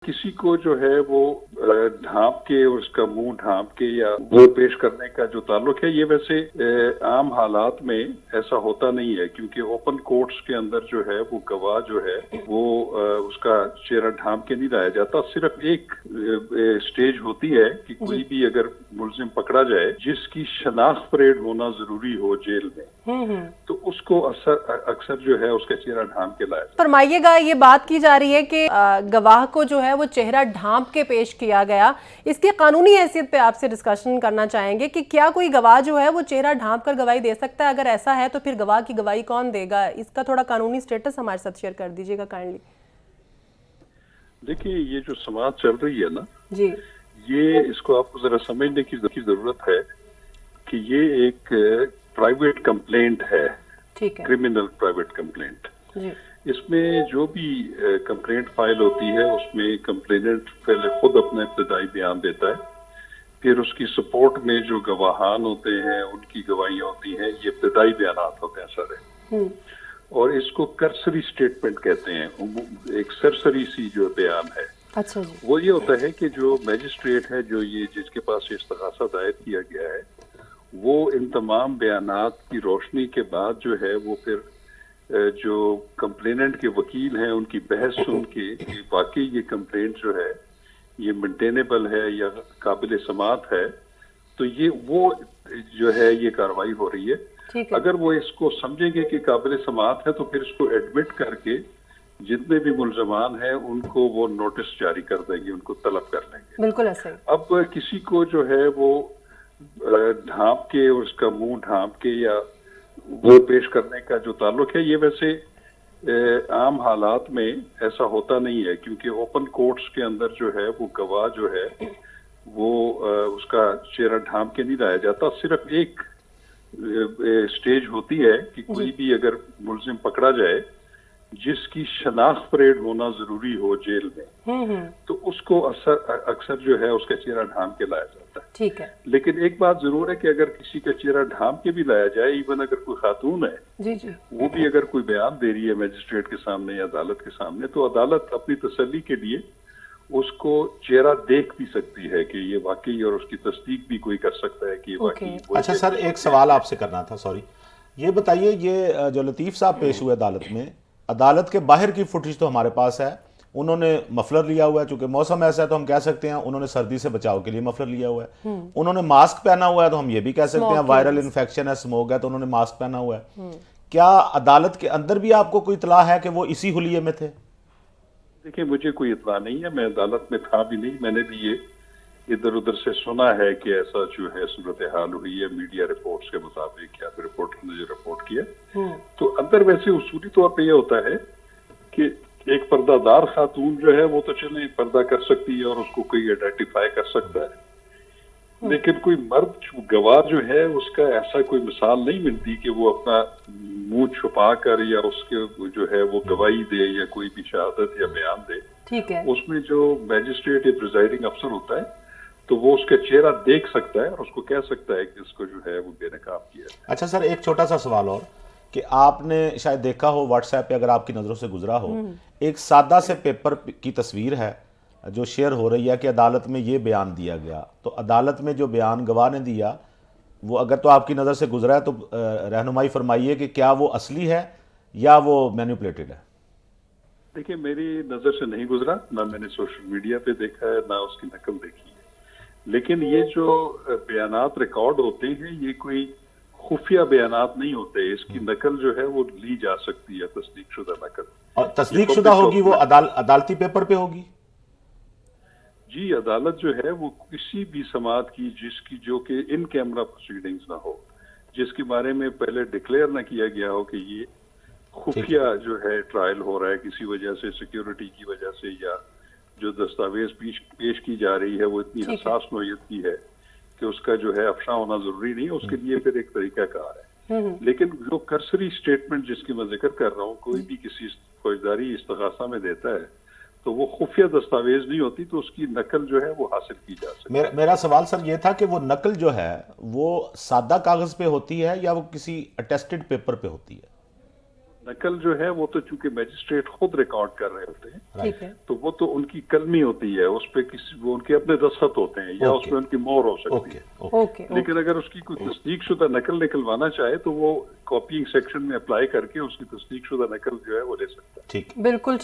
किसी को जो है वो ढांप के और उसका मुंह ढांप के या वो पेश करने का जो ताल्लुक है, ये वैसे आम हालात में ऐसा होता नहीं है, क्योंकि ओपन कोर्ट्स के अंदर जो है वो गवाह जो है वो उसका चेहरा ढांप के नहीं लाया जाता। सिर्फ एक स्टेज होती है कि कोई भी अगर मुलजिम पकड़ा जाए जिसकी शनाख्त परेड होना जरूरी हो जेल में, तो उसको अक्सर जो है उसका चेहरा ढांप के लाया जाता। फरमाइएगा, ये बात की जा रही है कि गवाह को जो है वो चेहरा ढांप के पेश किया गया। इसकी कानूनी हैसियत पे आपसे डिस्कशन करना चाहेंगे कि क्या कोई गवाह जो है वो चेहरा ढांप कर गवाही दे सकता है? अगर ऐसा है तो फिर गवाह की गवाही कौन देगा? इसका थोड़ा कानूनी स्टेटस हमारे साथ शेयर कर दीजिएगा काइंडली। देखिए, ये जो समाज चल रही है ना जी, ये इसको आपको जरा समझने की जरूरत है कि ये एक प्राइवेट कंप्लेंट है, ठीक है, क्रिमिनल प्राइवेट कंप्लेंट। जी, इसमें जो भी कंप्लेंट फाइल होती है उसमें कंप्लेनेंट पहले खुद अपना इब्तदाई बयान देता है, फिर उसकी सपोर्ट में जो गवाहान होते हैं उनकी गवाहियां होती हैं, ये इब्तदाई बयानात होते हैं सारे, और इसको कर्सरी स्टेटमेंट कहते हैं। एक सरसरी सी जो बयान है अच्छा जी, वो ये होता है कि जो मैजिस्ट्रेट है, जो ये जिसके पास इस्तगासा दायर किया गया है, वो इन तमाम बयानात की रोशनी के बाद जो है वो फिर जो कंप्लेनेंट के वकील हैं उनकी बहस सुन के कि वाकई ये कंप्लेंट जो है ये मेंटेनेबल है या काबिल समात है, तो ये वो जो है ये कार्रवाई हो रही है। ठीक है, अगर वो इसको समझेंगे कि काबिल समात है तो फिर इसको एडमिट करके जितने भी मुलजमान हैं उनको वो नोटिस जारी कर देंगे, उनको तलब कर लेंगे। बिल्कुल ऐसा ही। अब किसी को जो है वो ढांप के और उसका मुंह ढांप के या वो पेश करने का जो ताल्लुक है, ये वैसे आम हालात में ऐसा होता नहीं है, क्योंकि ओपन कोर्ट्स के अंदर जो है वो गवाह जो है वो उसका चेहरा ढांप के नहीं लाया जाता। सिर्फ एक स्टेज होती है कि कोई भी अगर मुलजिम पकड़ा जाए जिसकी शनाख्त परेड होना जरूरी हो जेल में, तो उसको अक्सर जो है उसका चेहरा ढांप के लाया जाता है। ठीक है, लेकिन एक बात जरूर है कि अगर किसी का चेहरा ढांप के भी लाया जाए, इवन अगर कोई खातून है, जी जी, वो भी अगर कोई बयान दे रही है मैजिस्ट्रेट के सामने या अदालत के सामने, तो अदालत अपनी तसल्ली के लिए उसको चेहरा देख भी सकती है कि ये वाकई, और उसकी तस्दीक भी कोई कर सकता है कि ये वाकई। अच्छा सर, एक सवाल आपसे करना था, सॉरी। ये बताइए, ये जो लतीफ साहब पेश हुए अदालत में, अदालत के बाहर की फुटेज तो हमारे पास है। उन्होंने मफलर लिया हुआ है, चूंकि मौसम ऐसा है तो हम कह सकते हैं उन्होंने सर्दी से बचाव के लिए मफलर लिया हुआ है। उन्होंने मास्क पहना हुआ है तो हम ये भी कह सकते हैं वायरल इन्फेक्शन है, स्मोक है, तो उन्होंने मास्क पहना हुआ है। क्या अदालत के अंदर भी आपको कोई इतला है कि वो इसी हुलिये में थे? देखिए, मुझे कोई इतला नहीं है, मैं अदालत में था भी नहीं। मैंने भी ये इधर उधर से सुना है कि ऐसा जो है सूरत हाल हुई है, मीडिया रिपोर्ट्स के मुताबिक, या फिर रिपोर्टर ने जो रिपोर्ट किया। तो अंदर वैसे उसूली तौर पे ये होता है कि एक पर्दादार खातून जो है वो तो चले पर्दा कर सकती है और उसको कोई आइडेंटिफाई कर सकता है, लेकिन कोई मर्द गवाह जो है उसका ऐसा कोई मिसाल नहीं मिलती कि वो अपना मुंह छुपा कर या उसके जो है वो गवाही दे या कोई भी शहादत या बयान दे। ठीक है, उसमें जो मैजिस्ट्रेट या प्रिजाइडिंग अफसर होता है तो वो उसका चेहरा देख सकता है और उसको कह सकता है कि इसको जो है वो बेनकाब किया है। अच्छा सर, एक छोटा सा सवाल और, कि आपने शायद देखा हो व्हाट्सएप पे, अगर आपकी नज़रों से गुजरा हो, एक सादा से पेपर की तस्वीर है जो शेयर हो रही है कि अदालत में ये बयान दिया गया। तो अदालत में जो बयान गवाह ने दिया वो अगर तो आपकी नज़र से गुजरा है तो रहनुमाई फरमाइए कि क्या वो असली है या वो मैनिपुलेटेड है? देखिए, मेरी नज़र से नहीं गुजरा, ना मैंने सोशल मीडिया पे देखा है, ना उसकी नकल देखी है। लेकिन ये जो बयानात रिकॉर्ड होते हैं ये कोई खुफिया बयानात नहीं होते, इसकी नकल जो है वो ली जा सकती है, तस्दीक शुदा नकल। और तस्दीक शुदा होगी वो अदालती पेपर पे होगी? जी, अदालत जो है वो किसी भी समात की जिसकी जो कि इन कैमरा प्रोसीडिंग्स ना हो, जिसके बारे में पहले डिक्लेयर ना किया गया हो कि ये खुफिया जो है ट्रायल हो रहा है किसी वजह से, सिक्योरिटी की वजह से, या जो दस्तावेज पेश की जा रही है वो इतनी हसास नोयत की है कि उसका जो है अफशा होना जरूरी नहीं है, उसके लिए फिर एक तरीका कार है। लेकिन जो कर्सरी स्टेटमेंट जिसकी मैं जिक्र कर रहा हूँ, कोई भी किसी फौजदारी इस्तगासा में देता है तो वो खुफिया दस्तावेज नहीं होती, तो उसकी नकल जो है वो हासिल की जा सकती है। मेरा सवाल सर ये था कि वो नकल जो है वो सादा कागज पे होती है या वो किसी अटेस्टेड पेपर पे होती है? नकल जो है वो तो चूंकि मैजिस्ट्रेट खुद रिकॉर्ड कर रहे होते हैं, ठीक है। तो वो तो उनकी कलमी होती है, उस पे किसी वो उनके अपने दस्तखत होते हैं या ओके। उसमें उनकी मोहर हो सकती ओके है। ओके ओके लेकिन अगर उसकी कोई तस्दीक शुदा नकल निकलवाना चाहे तो वो कॉपीइंग सेक्शन में अप्लाई करके उसकी तस्दीक शुदा नकल जो है वो ले सकता है। ठीक बिल्कुल ठीक।